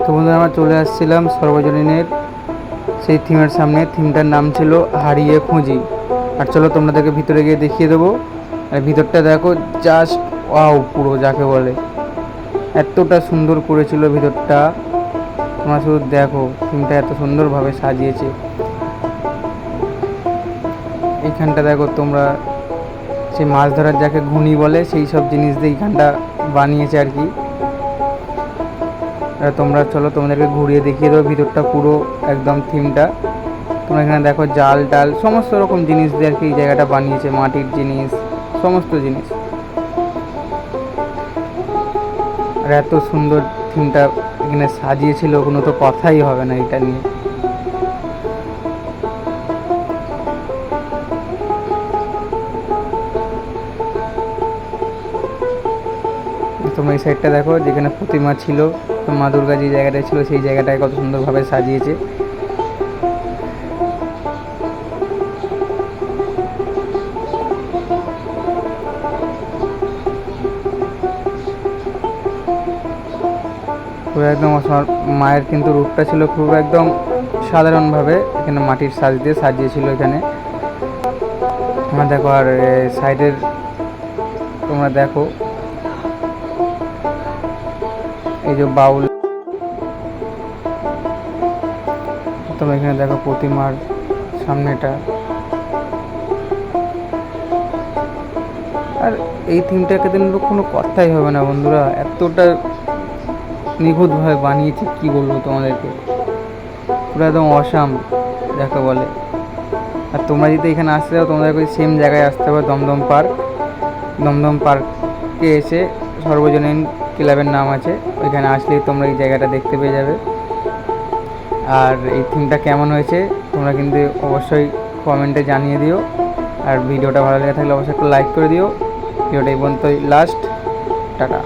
তো বন্ধুরা আমরা চলে আসছিলাম সর্বজনীনের সেই থিমের সামনে। থিমটার নাম ছিল হারিয়ে খুঁজি। আর চলো তোমাদেরকে ভিতরে গিয়ে দেখিয়ে দেবো। আর ভিতরটা দেখো, জাস্ট ওয়াও, পুরো যাকে বলে এতটা সুন্দর করেছিল ভিতরটা। তোমরা শুধু দেখো, থিমটা এত সুন্দরভাবে সাজিয়েছে। এইখানটা দেখো তোমরা, সেই মাছ ধরার যাকে ঘুনি বলে সেই সব জিনিস দিয়ে এইখানটা বানিয়েছে আর কি। তোমরা চলো তোমাদেরকে ঘুরিয়ে দেখিয়ে দেবো ভিতরটা পুরো একদম থিমটা। তোমরা এখানে দেখো জাল টাল সমস্ত রকম জিনিস দিয়ে আর কি এই জায়গাটা বানিয়েছে, মাটির জিনিস, সমস্ত জিনিস। আর এত সুন্দর থিমটা এখানে সাজিয়েছিল, কোনো তো কথাই হবে না এটা নিয়ে। তোমরা এই সাইডটা দেখো, যেখানে প্রতিমা ছিল, মা দুর্গা যে জায়গাটায় ছিল সেই জায়গাটায় কত সুন্দরভাবে সাজিয়েছে। পুরো একদম মায়ের কিন্তু রূপটা ছিল খুব একদম সাধারণভাবে এখানে মাটির সাজ দিয়ে সাজিয়েছিল এখানে। তোমরা দেখো, আর সাইডের তোমরা দেখো এই যে বাউল, তোমরা এখানে দেখো প্রতিমার সামনেটা। আর এই থিমটাকে দিন কোনো কথাই হবে না বন্ধুরা, এতটা নিখুঁতভাবে বানিয়েছে কি বলবো তোমাদেরকে, পুরো একদম অসাম যাকে বলে। আর তোমরা যদি এখানে আসতে চাও তোমাদেরকে সেম জায়গায় আসতে হবে, দমদম পার্ক। দমদম পার্কে এসে সর্বজনীন ক্লাবের নাম আছে, ওইখানে আসলেই তোমরা এই জায়গাটা দেখতে পেয়ে যাবে। আর এই থিমটা কেমন হয়েছে তোমরা কিন্তু অবশ্যই কমেন্টে জানিয়ে দিও। আর ভিডিওটা ভালো লেগে থাকলে অবশ্যই একটু লাইক করে দিও। ভিডিওটা এই পর্যন্তই লাস্ট। টাটা।